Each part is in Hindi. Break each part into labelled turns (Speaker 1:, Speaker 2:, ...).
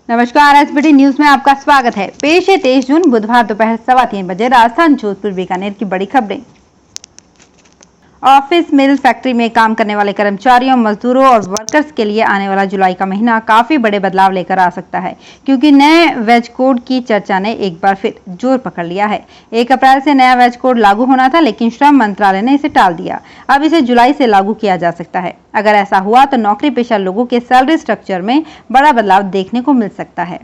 Speaker 1: नमस्कार, एसबीटी न्यूज में आपका स्वागत है। पेश है 23 जून बुधवार दोपहर 3:15 बजे राजस्थान जोधपुर बीकानेर की बड़ी खबरें। ऑफिस, मिल, फैक्ट्री में काम करने वाले कर्मचारियों, मजदूरों और वर्कर्स के लिए आने वाला जुलाई का महीना काफी बड़े बदलाव लेकर आ सकता है, क्योंकि नए वेज कोड की चर्चा ने एक बार फिर जोर पकड़ लिया है। 1 अप्रैल से नया वेज कोड लागू होना था, लेकिन श्रम मंत्रालय ने इसे टाल दिया। अब इसे जुलाई से लागू किया जा सकता है। अगर ऐसा हुआ तो नौकरी पेशा लोगों के सैलरी स्ट्रक्चर में बड़ा बदलाव देखने को मिल सकता है।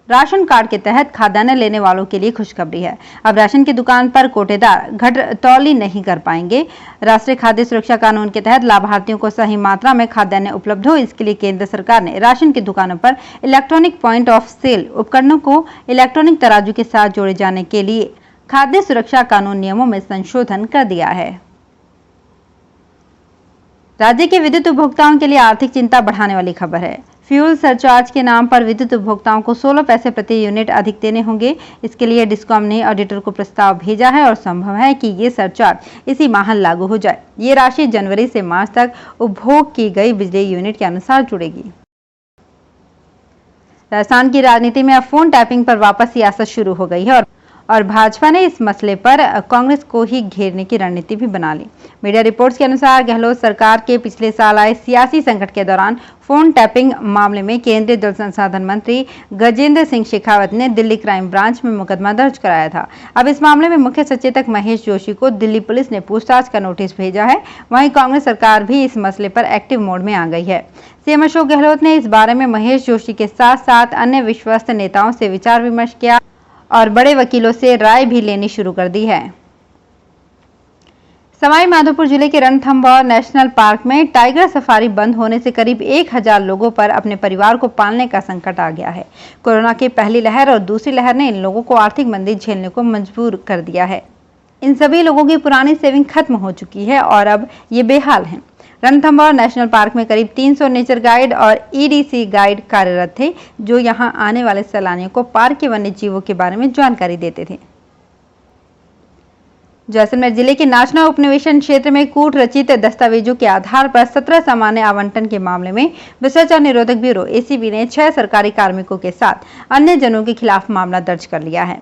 Speaker 1: राशन कार्ड के तहत खाद्यान्न लेने वालों के लिए खुशखबरी है। अब राशन की दुकान पर कोटेदार घटतौली नहीं कर पाएंगे। राष्ट्रीय खाद्य सुरक्षा कानून के तहत लाभार्थियों को सही मात्रा में खाद्यान्न उपलब्ध हो, इसके लिए केंद्र सरकार ने राशन की दुकानों पर इलेक्ट्रॉनिक पॉइंट ऑफ सेल उपकरणों को इलेक्ट्रॉनिक तराजू के साथ जोड़े जाने के लिए खाद्य सुरक्षा कानून नियमों में संशोधन कर दिया है। राज्य के विद्युत उपभोक्ताओं के लिए आर्थिक चिंता बढ़ाने वाली खबर है। फ्यूल सरचार्ज के नाम पर विद्युत उपभोक्ताओं को 16 पैसे प्रति यूनिट अधिक देने होंगे। इसके लिए डिस्कॉम ने ऑडिटर को प्रस्ताव भेजा है और संभव है कि ये सरचार्ज इसी माह लागू हो जाए। ये राशि जनवरी से मार्च तक उपभोग की गई बिजली यूनिट के अनुसार जुड़ेगी। राजस्थान की राजनीति में अब फोन टैपिंग पर वापस सियासत शुरू हो गई है और भाजपा ने इस मसले पर कांग्रेस को ही घेरने की रणनीति भी बना ली। मीडिया रिपोर्ट्स के अनुसार गहलोत सरकार के पिछले साल आए सियासी संकट के दौरान फोन टैपिंग मामले में केंद्रीय जल संसाधन मंत्री गजेंद्र सिंह शेखावत ने दिल्ली क्राइम ब्रांच में मुकदमा दर्ज कराया था। अब इस मामले में मुख्य सचेतक महेश जोशी को दिल्ली पुलिस ने पूछताछ का नोटिस भेजा है। वहीं कांग्रेस सरकार भी इस मसले पर एक्टिव मोड में आ गई है। सीएम अशोक गहलोत ने इस बारे में महेश जोशी के साथ साथ अन्य विश्वस्त नेताओं से विचार विमर्श किया और बड़े वकीलों से राय भी लेनी शुरू कर दी है। सवाई माधोपुर जिले के रणथंभौर नेशनल पार्क में टाइगर सफारी बंद होने से करीब 1000 लोगों पर अपने परिवार को पालने का संकट आ गया है। कोरोना की पहली लहर और दूसरी लहर ने इन लोगों को आर्थिक मंदी झेलने को मजबूर कर दिया है। इन सभी लोगों की पुरानी सेविंग खत्म हो चुकी है और अब ये बेहाल हैं। रणथंभौर नेशनल पार्क में करीब 300 नेचर गाइड और ईडीसी गाइड कार्यरत थे, जो यहां आने वाले सैलानियों को पार्क के वन्य जीवों के बारे में जानकारी देते थे। जैसलमेर जिले के नाचना उपनिवेशन क्षेत्र में कूट रचित दस्तावेजों के आधार पर 17 सामान्य आवंटन के मामले में भ्रष्टाचार निरोधक ब्यूरो एसीबी ने 6 सरकारी कार्मिकों के साथ अन्य जनों के खिलाफ मामला दर्ज कर लिया है।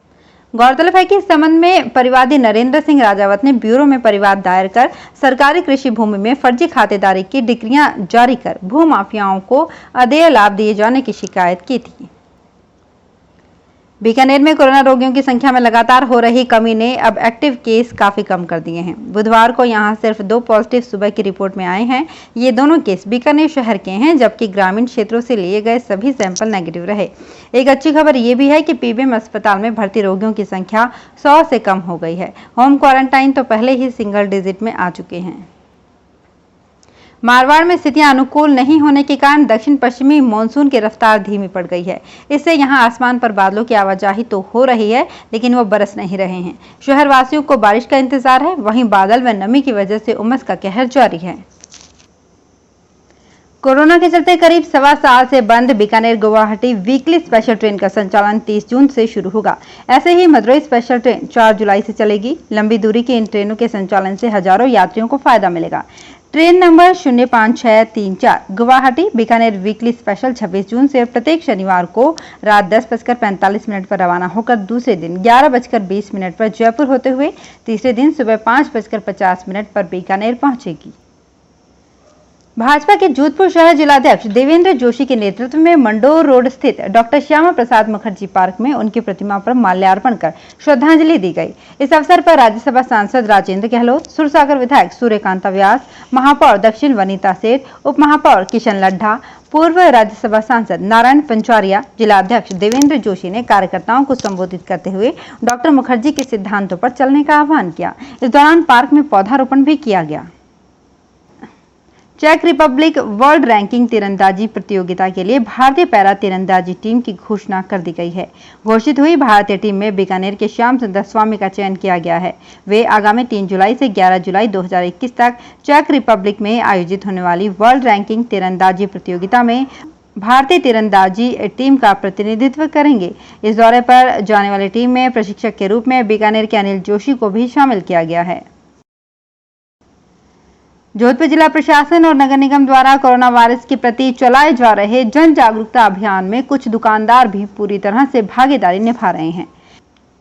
Speaker 1: गौरतलब है कि इस संबंध में परिवादी नरेंद्र सिंह राजावत ने ब्यूरो में परिवाद दायर कर सरकारी कृषि भूमि में फर्जी खातेदारी की डिक्रियां जारी कर भूमाफियाओं को अदेय लाभ दिए जाने की शिकायत की थी। बीकानेर में कोरोना रोगियों की संख्या में लगातार हो रही कमी ने अब एक्टिव केस काफी कम कर दिए हैं। बुधवार को यहां सिर्फ 2 पॉजिटिव सुबह की रिपोर्ट में आए हैं। ये दोनों केस बीकानेर शहर के हैं, जबकि ग्रामीण क्षेत्रों से लिए गए सभी सैंपल नेगेटिव रहे। एक अच्छी खबर यह भी है कि पीबीएम अस्पताल में भर्ती रोगियों की संख्या 100 से कम हो गई है। होम क्वारंटाइन तो पहले ही सिंगल डिजिट में आ चुके हैं। मारवाड़ में स्थितियां अनुकूल नहीं होने के कारण दक्षिण पश्चिमी मानसून की रफ्तार धीमी पड़ गई है। इससे यहां आसमान पर बादलों की आवाजाही तो हो रही है, लेकिन वो बरस नहीं रहे हैं। शहरवासियों को बारिश का इंतजार है, वहीं बादल व नमी की वजह से उमस का कहर जारी है। कोरोना के चलते करीब 1.25 साल से बंद Bikaner Guwahati weekly special train का संचालन 30 जून से शुरू होगा। ऐसे ही मदुरई स्पेशल ट्रेन 4 जुलाई से चलेगी। लंबी दूरी की इन ट्रेनों के संचालन से हजारों यात्रियों को फायदा मिलेगा। Train number 05634 Guwahati Bikaner weekly special 26 जून से प्रत्येक शनिवार को रात 10:45 पर रवाना होकर दूसरे दिन 11:20 पर जयपुर होते हुए तीसरे दिन सुबह 5:50 पर बीकानेर पहुंचेगी। भाजपा के जोधपुर शहर जिलाध्यक्ष देवेंद्र जोशी के नेतृत्व में मंडोर रोड स्थित डॉक्टर श्यामा प्रसाद मुखर्जी पार्क में उनकी प्रतिमा पर माल्यार्पण कर श्रद्धांजलि दी गई। इस अवसर पर राज्यसभा सांसद राजेंद्र गहलोत, सुरसागर विधायक सूर्यकांता व्यास, महापौर दक्षिण वनीता सेठ, उप महापौर किशन लड्ढा, पूर्व राज्यसभा सांसद नारायण पंचवारिया, जिलाध्यक्ष देवेंद्र जोशी ने कार्यकर्ताओं को संबोधित करते हुए डॉक्टर मुखर्जी के सिद्धांतों पर चलने का आह्वान किया। इस दौरान पार्क में पौधारोपण भी किया गया। चेक रिपब्लिक वर्ल्ड रैंकिंग तीरंदाजी प्रतियोगिता के लिए भारतीय पैरा तीरंदाजी टीम की घोषणा कर दी गई है। घोषित हुई भारतीय टीम में बीकानेर के श्याम सुंदर स्वामी का चयन किया गया है। वे आगामी 3 जुलाई से 11 जुलाई 2021 तक चेक रिपब्लिक में आयोजित होने वाली वर्ल्ड रैंकिंग तीरंदाजी प्रतियोगिता में भारतीय तीरंदाजी टीम का प्रतिनिधित्व करेंगे। इस दौरे पर जाने वाली टीम में प्रशिक्षक के रूप में बीकानेर के अनिल जोशी को भी शामिल किया गया है। जोधपुर जिला प्रशासन और नगर निगम द्वारा कोरोना वायरस के प्रति चलाए जा रहे जन जागरूकता अभियान में कुछ दुकानदार भी पूरी तरह से भागीदारी निभा रहे हैं।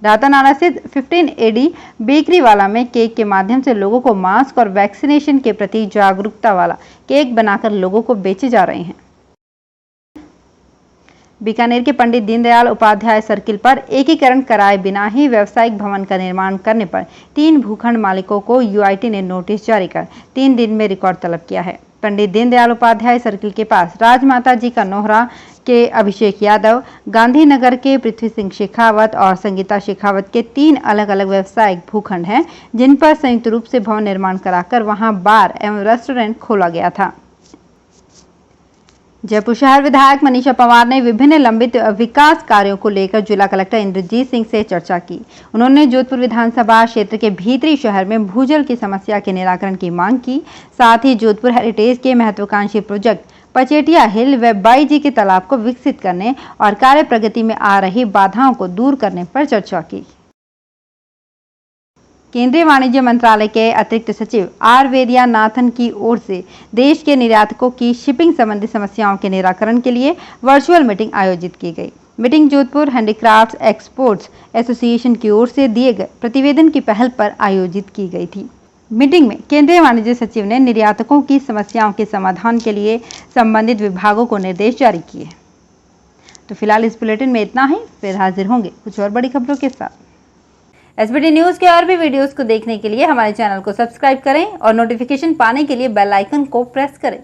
Speaker 1: दातानाला स्थित 15 AD बेकरी वाला में केक के माध्यम से लोगों को मास्क और वैक्सीनेशन के प्रति जागरूकता वाला केक बनाकर लोगों को बेचे जा रहे हैं। बीकानेर के पंडित दीनदयाल उपाध्याय सर्किल पर एकीकरण कराए बिना ही व्यावसायिक भवन का निर्माण करने पर 3 भूखंड मालिकों को UIT ने नोटिस जारी कर 3 दिन में रिकॉर्ड तलब किया है। पंडित दीनदयाल उपाध्याय सर्किल के पास राजमाता जी का नोहरा के अभिषेक यादव, गांधीनगर के पृथ्वी सिंह शेखावत और संगीता शेखावत के 3 अलग अलग व्यावसायिक भूखंड हैं, जिन पर संयुक्त रूप से भवन निर्माण कराकर वहां बार एवं रेस्टोरेंट खोला गया था। जयपुर शहर विधायक मनीषा पंवार ने विभिन्न लंबित विकास कार्यों को लेकर जिला कलेक्टर इंद्रजीत सिंह से चर्चा की। उन्होंने जोधपुर विधानसभा क्षेत्र के भीतरी शहर में भूजल की समस्या के निराकरण की मांग की। साथ ही जोधपुर हेरिटेज के महत्वाकांक्षी प्रोजेक्ट पचेटिया हिल व बाईजी के तालाब को विकसित करने और कार्य प्रगति में आ रही बाधाओं को दूर करने पर चर्चा की। केंद्रीय वाणिज्य मंत्रालय के अतिरिक्त सचिव आर वेदियानाथन की ओर से देश के निर्यातकों की शिपिंग संबंधी समस्याओं के निराकरण के लिए वर्चुअल मीटिंग आयोजित की गई। Meeting Jodhpur handicrafts exports association की ओर से दिए गए प्रतिवेदन की पहल पर आयोजित की गई थी। मीटिंग में केंद्रीय वाणिज्य सचिव ने निर्यातकों की समस्याओं के समाधान के लिए संबंधित विभागों को निर्देश जारी किए। तो फिलहाल इस बुलेटिन में इतना ही, फिर हाजिर होंगे कुछ और बड़ी खबरों के साथ। SBT न्यूज के और भी वीडियोस को देखने के लिए हमारे चैनल को सब्सक्राइब करें और नोटिफिकेशन पाने के लिए बेल आइकन को प्रेस करें।